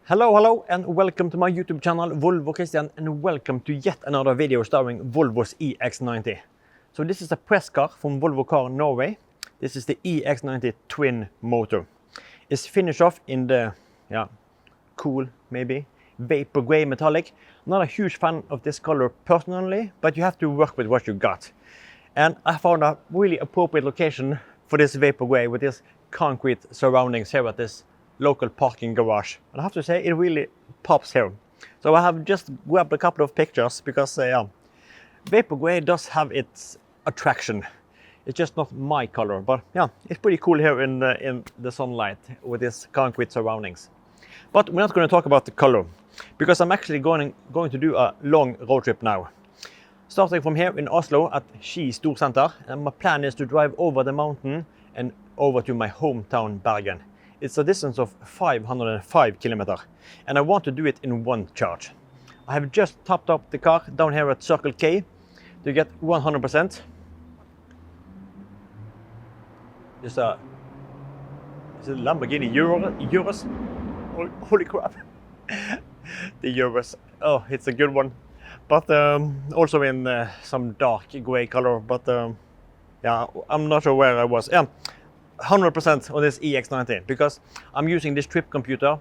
Hello and welcome to my YouTube channel Volvo Christian, and welcome to yet another video starring Volvo's EX90. So this is a press car from Volvo Car Norway. This is the EX90 Twin Motor. It's finished off in the cool, maybe vapor gray metallic. Not a huge fan of this color personally, but you have to work with what you got. And I found a really appropriate location for this vapor gray with this concrete surroundings here at this local parking garage. And I have to say, it really pops here. So I have just grabbed a couple of pictures because vapor gray does have its attraction. It's just not my color, but yeah, it's pretty cool here in the sunlight with this concrete surroundings. But we're not going to talk about the color because I'm actually going to do a long road trip now. Starting from here in Oslo at Ski Storsenter, and my plan is to drive over the mountain and over to my hometown Bergen. It's a distance of 505 kilometers, and I want to do it in one charge. I have just topped up the car down here at Circle K to get 100%. It's a Lamborghini Urus. Holy crap! The Urus. Oh, it's a good one. But also in some dark grey color. But yeah, I'm not sure where I was. Yeah. 100% on this EX90 because I'm using this trip computer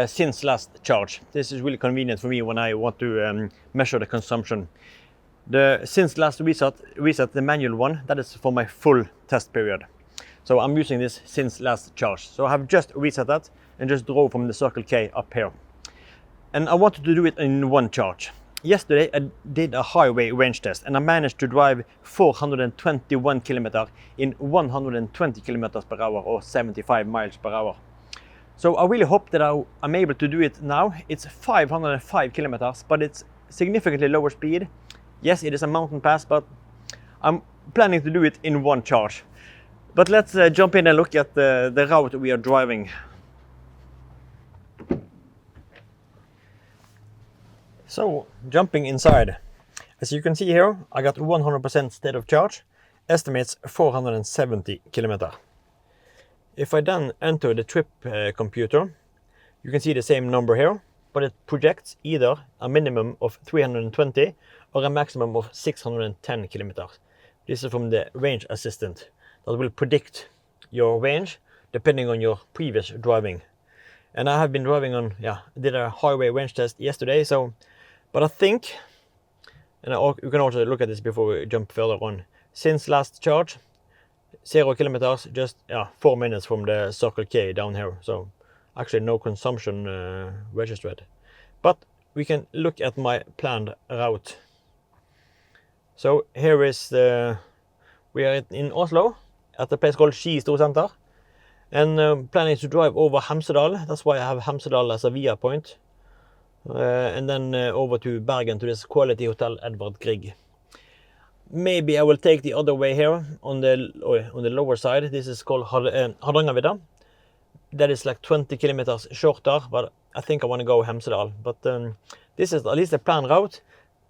since last charge. This is really convenient for me when I want to measure the consumption. Since last reset, the manual one, that is for my full test period. So I'm using this since last charge. So I have just reset that and just drove from the Circle K up here. And I wanted to do it in one charge. Yesterday I did a highway range test and I managed to drive 421 kilometers in 120 kilometers per hour or 75 miles per hour. So I really hope that I'm able to do it now. It's 505 kilometers, but it's significantly lower speed. Yes, it is a mountain pass, but I'm planning to do it in one charge. But let's jump in and look at the route we are driving. So, jumping inside, as you can see here, I got 100% state of charge, estimates 470 kilometers. If I then enter the trip computer, you can see the same number here, but it projects either a minimum of 320 or a maximum of 610 kilometers. This is from the range assistant that will predict your range depending on your previous driving. And I have been driving on, did a highway range test yesterday, but I think, and you can also look at this before we jump further on, since last charge, 0 kilometers, just 4 minutes from the Circle K down here. So actually no consumption registered. But we can look at my planned route. So here is we are in Oslo at a place called Ski Storsenter. And planning to drive over Hemsedal. That's why I have Hemsedal as a via point. And then over to Bergen to this quality hotel Edvard Grieg. Maybe I will take the other way here on the lower side. This is called Hardangervidda. That is like 20 kilometers shorter, but I think I want to go Hemsedal. But this is at least a planned route,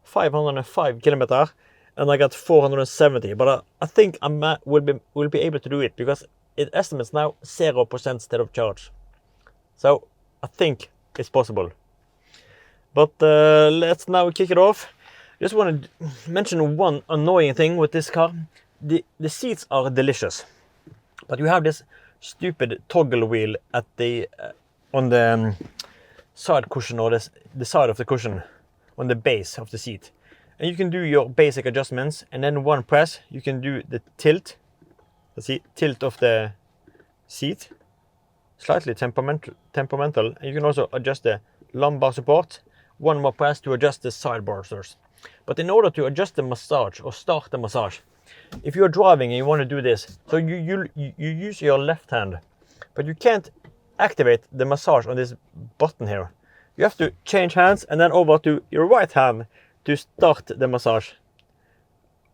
505 kilometers, and I got 470. But I think I will be able to do it because it estimates now 0% state of charge. So I think it's possible. But let's now kick it off. Just want to mention one annoying thing with this car. The seats are delicious, but you have this stupid toggle wheel at the on the side cushion, or the side of the cushion on the base of the seat. And you can do your basic adjustments, and then one press you can do the tilt. Let's see, tilt of the seat, slightly temperamental, and you can also adjust the lumbar support. One more press to adjust the side bolsters. But in order to adjust the massage or start the massage, if you're driving and you want to do this, so you use your left hand, but you can't activate the massage on this button here. You have to change hands and then over to your right hand to start the massage.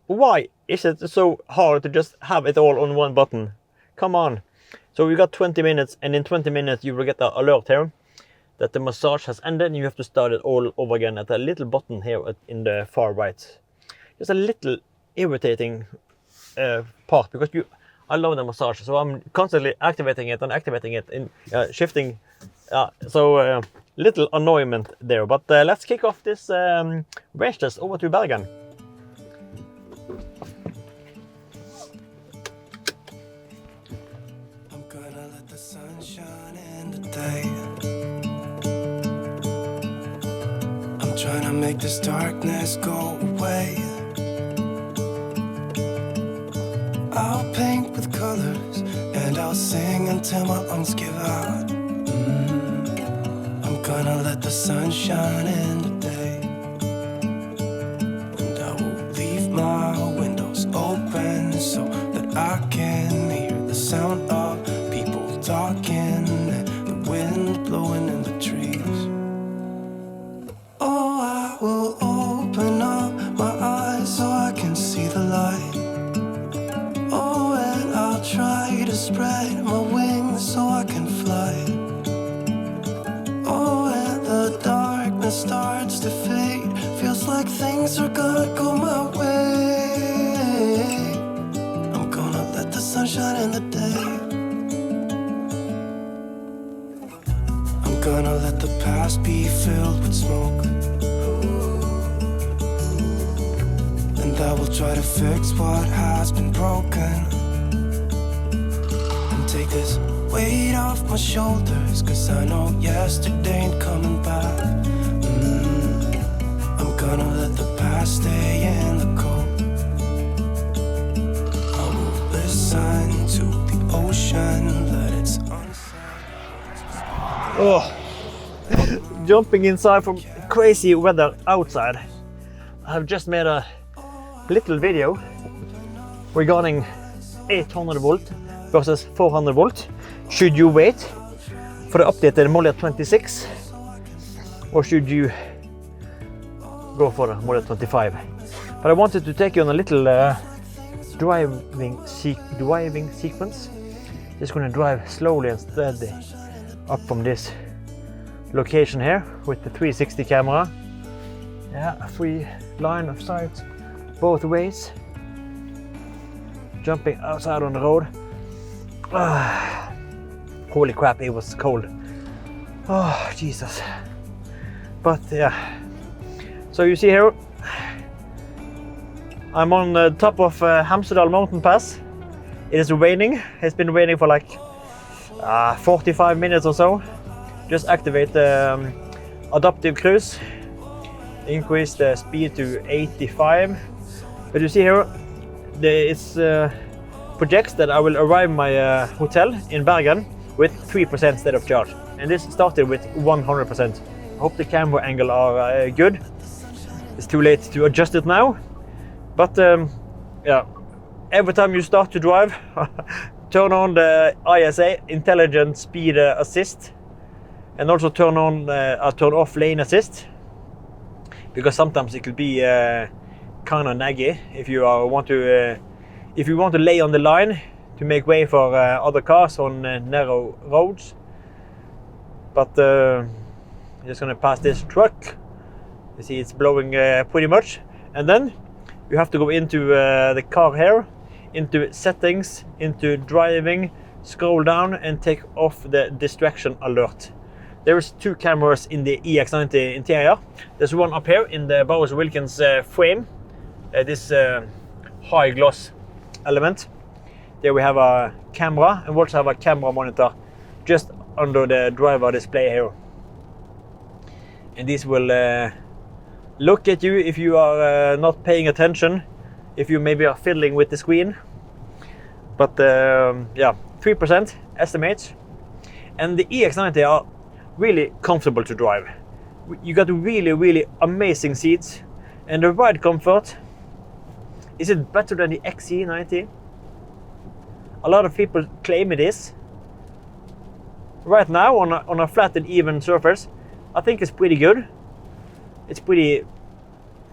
Why is it so hard to just have it all on one button? Come on. So we got 20 minutes, and in 20 minutes you will get an alert here that the massage has ended and you have to start it all over again at a little button here in the far right. Just a little irritating part because I love the massage, so I'm constantly activating it and shifting. So little annoyment there. But let's kick off this race test over to Bergen. I'm gonna let the sun shine in today. I'm trying to make this darkness go away. I'll paint with colors and I'll sing until my lungs give out. I'm gonna let the sun shine in today. And I will leave my windows open so that I can hear the sound of people talking and the wind blowing in the trees. Oh, I will open up my eyes so I can see the light. Oh, and I'll try to spread my wings so I can fly. Oh, and the darkness starts to fade. Feels like things are gonna go my way. I'm gonna let the sun shine in the day. I'm gonna let the past be filled with smoke. And I will try to fix what has been broken. And take this weight off my shoulders, 'cause I know yesterday ain't coming back. I'm gonna let the past stay in the cold. I will listen to the ocean, let its Oh, jumping inside from crazy weather outside. I've just made a little video regarding 800 volt versus 400 volt. Should you wait for the updated model 26 or should you go for the model 25? But I wanted to take you on a little driving sequence. Just going to drive slowly and steady up from this location here with the 360 camera. Yeah, a free line of sight both ways. Jumping outside on the road. Holy crap, it was cold. Oh, Jesus. But yeah. So you see here, I'm on the top of Hemsedal mountain pass. It is raining. It's been raining for like 45 minutes or so. Just activate the adaptive cruise. Increase the speed to 85. But you see here, it projects that I will arrive my hotel in Bergen with 3% state of charge. And this started with 100%. I hope the camera angle are good. It's too late to adjust it now. But yeah, every time you start to drive, turn on the ISA, Intelligent Speed Assist, and also turn off Lane Assist, because sometimes it could be kind of naggy if you want to lay on the line to make way for other cars on narrow roads. But just gonna pass this truck. You see it's blowing pretty much, and then you have to go into the car here, into settings, into driving, scroll down and take off the distraction alert. There's two cameras in the EX90 interior. There's one up here in the Bowers Wilkins frame, this high gloss element. There we have a camera, and we also have a camera monitor just under the driver display here. And this will look at you if you are not paying attention, if you maybe are fiddling with the screen. But yeah, 3% estimates. And the EX90 are really comfortable to drive. You got really amazing seats, and the ride comfort, is it better than the XC90? A lot of people claim it is. Right now on a flat and even surface, I think it's pretty good. It's pretty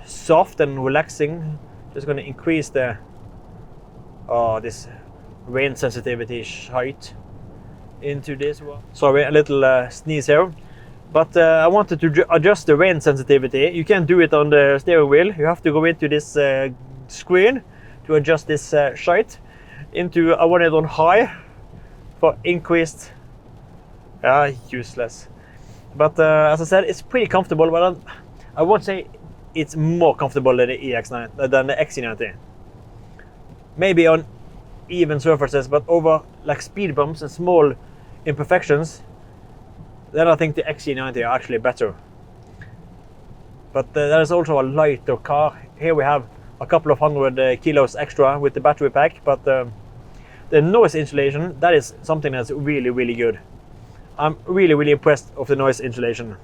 soft and relaxing. Just going to increase the this rain sensitivity height into this one. Sorry, a little sneeze here. But I wanted to adjust the rain sensitivity. You can't do it on the steering wheel. You have to go into this screen to adjust this height. I want it on high for increased. Useless. But as I said, it's pretty comfortable, but I won't say it's more comfortable than the EX90, than the XC90. Maybe on even surfaces, but over like speed bumps and small imperfections, then I think the XC90 are actually better. But there is also a lighter car. Here we have a couple of hundred kilos extra with the battery pack, but the noise insulation, that is something that's really, really good. I'm really, really impressed of the noise insulation.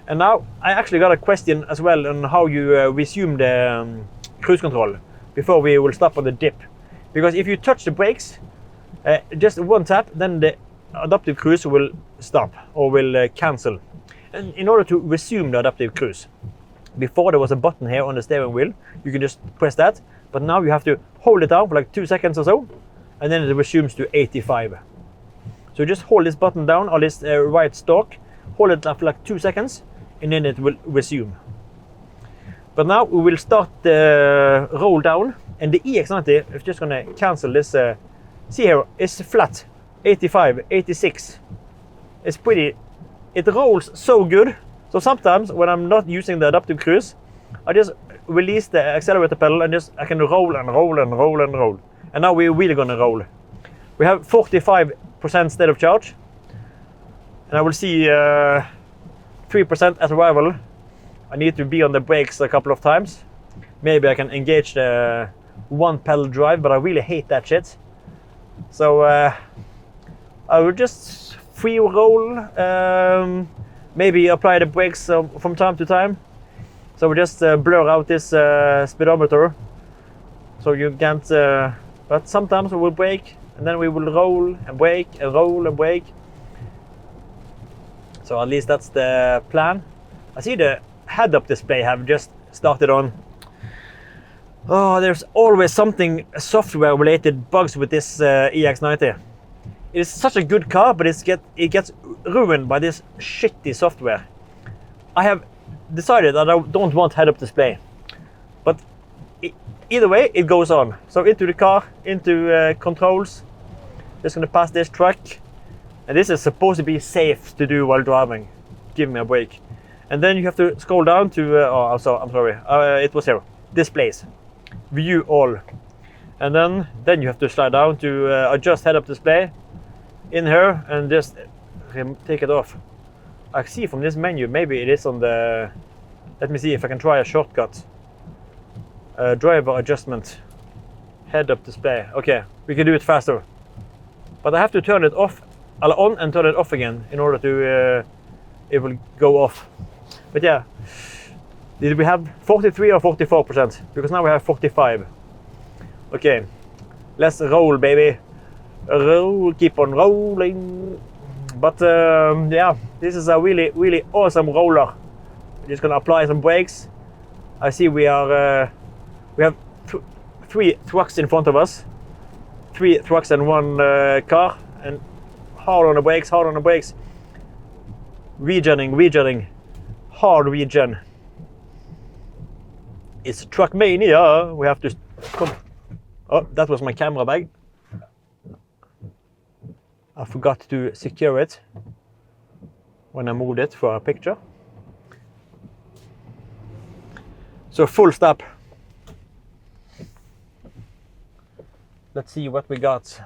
And now I actually got a question as well on how you resume the cruise control before we will stop on the dip. Because if you touch the brakes, just one tap, then the adaptive cruise will stop or will cancel. And in order to resume the adaptive cruise, before there was a button here on the steering wheel, you can just press that, but now you have to hold it down for like 2 seconds or so, and then it resumes to 85. So just hold this button down, or this right stalk, hold it for like 2 seconds, and then it will resume. But now we will start the roll down, and the EX90 is just gonna cancel this. See here, it's flat, 85, 86. It's pretty, it rolls so good. So sometimes when I'm not using the adaptive cruise, I just release the accelerator pedal and just I can roll and roll and roll and roll. And now we're really gonna roll. We have 45% state of charge, and I will see 3% at arrival. I need to be on the brakes a couple of times. Maybe I can engage the one pedal drive, but I really hate that shit. So I will just free roll, maybe apply the brakes from time to time. So we just blur out this speedometer, so you can't, but sometimes we will brake, and then we will roll and brake and roll and brake. So at least that's the plan. I see the head-up display have just started on. Oh, there's always something software-related bugs with this EX90. It is such a good car, but it gets ruined by this shitty software. I have decided that I don't want head-up display, but either way, it goes on. So into the car, into controls. Just gonna pass this truck, and this is supposed to be safe to do while driving. Give me a break. And then you have to scroll down to. I'm sorry. It was here. Displays. View all, and then you have to slide down to adjust head-up display in here and just take it off. I see from this menu, maybe it is on the, let me see if I can try a shortcut. Driver adjustment, head-up display. Okay, we can do it faster, but I have to turn it off, on and turn it off again in order to it will go off. But yeah, did we have 43 or 44%? Because now we have 45. Okay, let's roll, baby. Roll, keep on rolling. But yeah, this is a really, really awesome roller. We're just gonna apply some brakes. I see we have 3 trucks in front of us. 3 trucks and 1 car, and hard on the brakes, hard on the brakes. Regenning, hard regen. It's truck mania. We have to come. Oh, that was my camera bag. I forgot to secure it when I moved it for a picture. So full stop. Let's see what we got.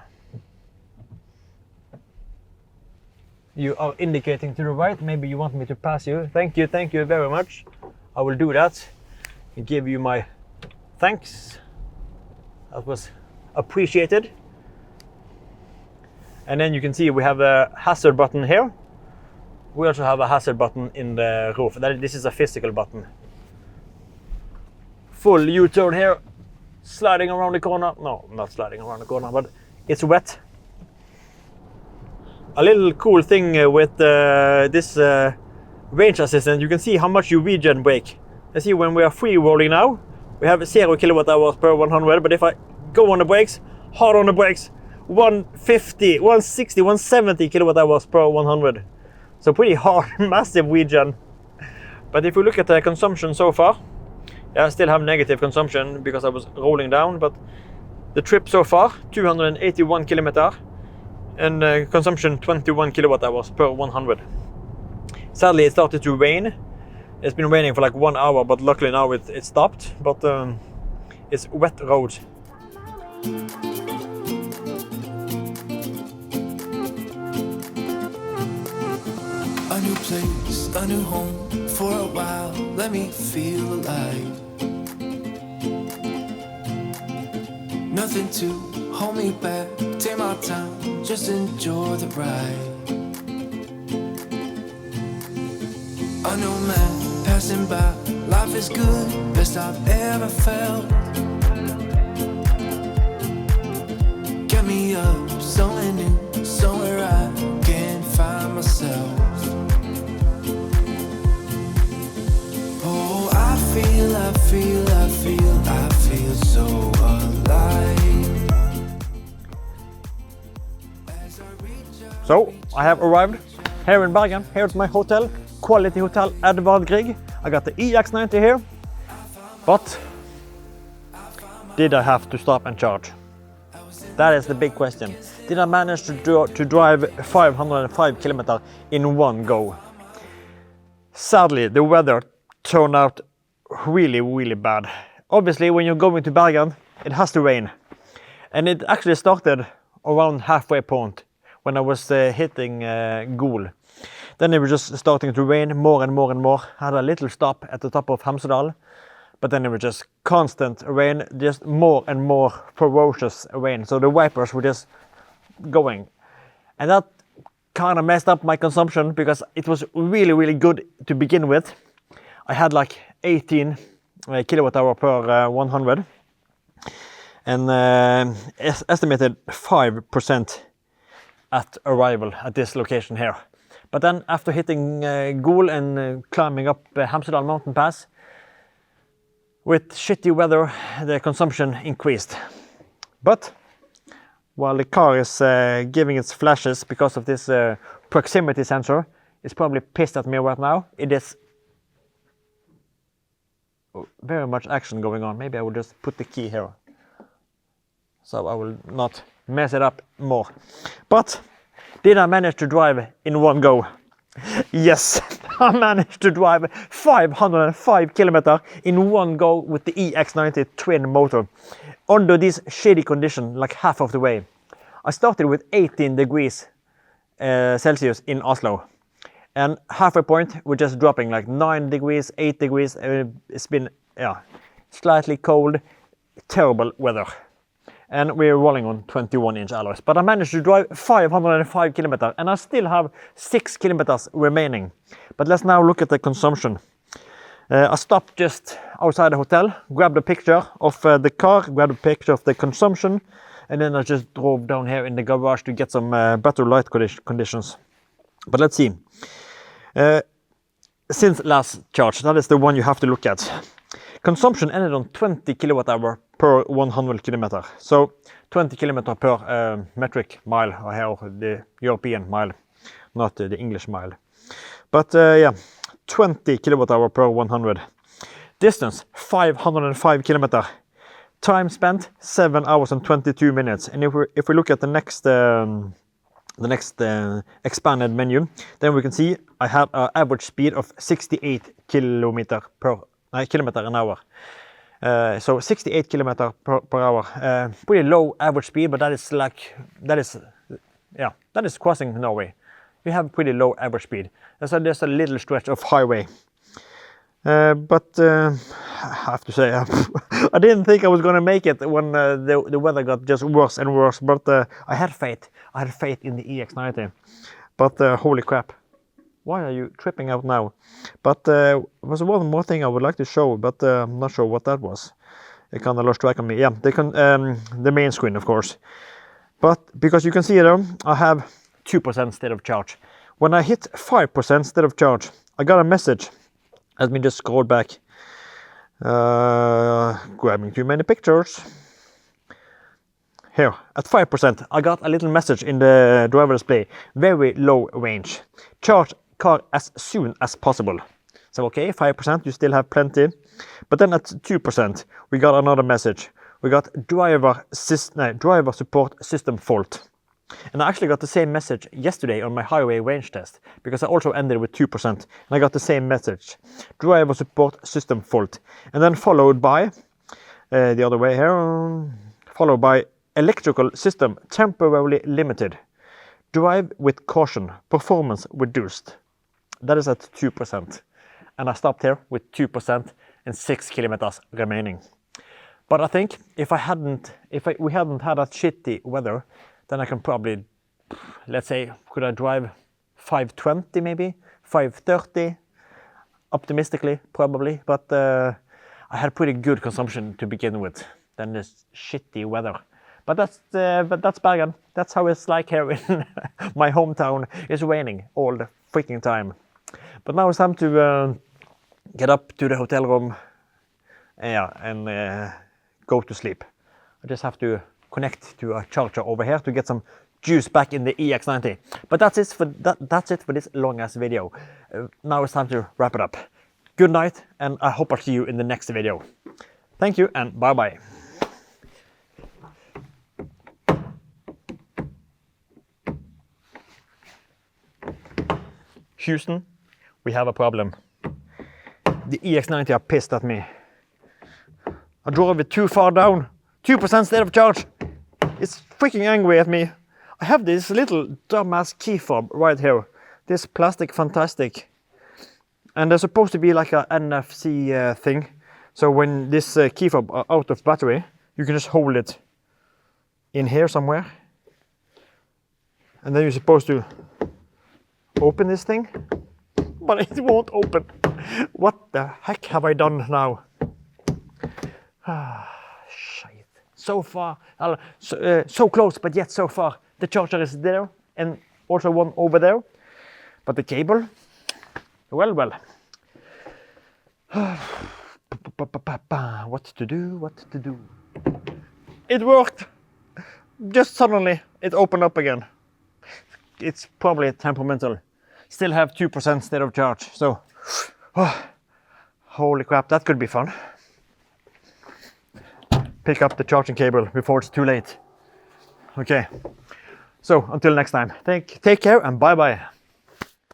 You are indicating to the right. Maybe you want me to pass you. Thank you very much. I will do that and give you my thanks. That was appreciated. And then you can see we have a hazard button here. We also have a hazard button in the roof. This is a physical button. Full U-turn here. Sliding around the corner. No, not sliding around the corner, but it's wet. A little cool thing with this range assistant, you can see how much you regen brake. You see when we are free rolling now, we have 0 kilowatt hours per 100, but if I go on the brakes, hard on the brakes, 150, 160, 170 kilowatt hours per 100. So pretty hard, massive regen. But if we look at the consumption so far, I still have negative consumption because I was rolling down, but the trip so far, 281 kilometer, and consumption 21 kilowatt hours per 100. Sadly, it started to rain. It's been raining for like 1 hour, but luckily now it stopped. But it's wet roads. A new place, a new home. For a while, let me feel alive. Nothing to hold me back. Take my time, just enjoy the ride. A new man passing by. Life is good, best I've ever felt. Get me up, somewhere new, somewhere I can find myself. Oh, I feel so alive. So I have arrived here in Bergen. Here's my hotel, quality hotel, Edvard Grieg. I got the EX90 here, but did I have to stop and charge? That is the big question. Did I manage to drive 505 kilometers in one go? Sadly, the weather turned out really bad. Obviously, when you're going to Bergen, it has to rain. And it actually started around halfway point when I was hitting Gol. Then it was just starting to rain more and more. I had a little stop at the top of Hemsedal, but then it was just constant rain, just more and more ferocious rain. So the wipers were just going. And that kind of messed up my consumption because it was really good to begin with. I had like 18 kilowatt hour per 100 and estimated 5% at arrival at this location here. But then after hitting Gol and climbing up Hemsedal mountain pass, with shitty weather, the consumption increased. But while the car is giving its flashes because of this proximity sensor, it's probably pissed at me right now. It is very much action going on. Maybe I will just put the key here, so I will not mess it up more. But did I manage to drive in one go? Yes, I managed to drive 505 kilometers in one go with the EX90 Twin Motor under this shady condition, like half of the way. I started with 18 degrees Celsius in Oslo, and halfway point we're just dropping like 9 degrees, 8 degrees. It's been slightly cold, terrible weather. And we're rolling on 21-inch alloys. But I managed to drive 505 kilometers and I still have 6 kilometers remaining. But let's now look at the consumption. I stopped just outside the hotel, grabbed a picture of the car, grabbed a picture of the consumption, and then I just drove down here in the garage to get some better light conditions. But let's see. Since last charge, that is the one you have to look at. Consumption ended on 20 kilowatt hour per 100 kilometer. So 20 kilometer per metric mile, or the European mile, not the English mile. But yeah, 20 kilowatt hour per 100. Distance 505 kilometer. Time spent 7 hours and 22 minutes. And if we look at the next expanded menu, then we can see I have an average speed of 68 kilometer an hour. So 68 kilometer per hour. Pretty low average speed, but that is crossing Norway. We have pretty low average speed. So there's a little stretch of highway. But I have to say, I didn't think I was going to make it when the weather got just worse and worse. But I had faith. I had faith in the EX90. But holy crap. Why are you tripping out now? But there was one more thing I would like to show, but I'm not sure what that was. It kind of lost track of me. Yeah, the main screen, of course. But because you can see there, I have 2% state of charge. When I hit 5% state of charge, I got a message. Let me just scroll back. Grabbing too many pictures. Here, at 5%, I got a little message in the driver display. Very low range. Charge car as soon as possible. So okay, 5%, you still have plenty. But then at 2%, we got another message. We got driver support system fault. And I actually got the same message yesterday on my highway range test, because I also ended with 2%. And I got the same message, driver support system fault. And then followed by, the other way here, followed by electrical system temporarily limited. Drive with caution, performance reduced. That is at 2%. And I stopped here with 2% and 6 kilometers remaining. But I think if we hadn't had that shitty weather, then I can probably, let's say, could I drive 520 maybe, 530, optimistically probably. But I had pretty good consumption to begin with, than this shitty weather. But that's Bergen. That's how it's like here in my hometown. It's raining all the freaking time. But now it's time to get up to the hotel room, and go to sleep. I just have to connect to a charger over here to get some juice back in the EX90. But that's it for this long ass video. Now it's time to wrap it up. Good night, and I hope I'll see you in the next video. Thank you, and bye bye. Houston, we have a problem. The EX90 are pissed at me. I drove it too far down. 2% state of charge. It's freaking angry at me. I have this little dumbass key fob right here. This plastic fantastic. And there's supposed to be like a NFC thing. So when this key fob are out of battery, you can just hold it in here somewhere. And then you're supposed to open this thing. But it won't open. What the heck have I done now? Shit. So far, so close, but yet so far. The charger is there, and also one over there. But the cable, well. What to do? It worked! Just suddenly, it opened up again. It's probably temperamental. Still have 2% state of charge, so holy crap, that could be fun. Pick up the charging cable before it's too late. Okay, so until next time, take care and bye bye.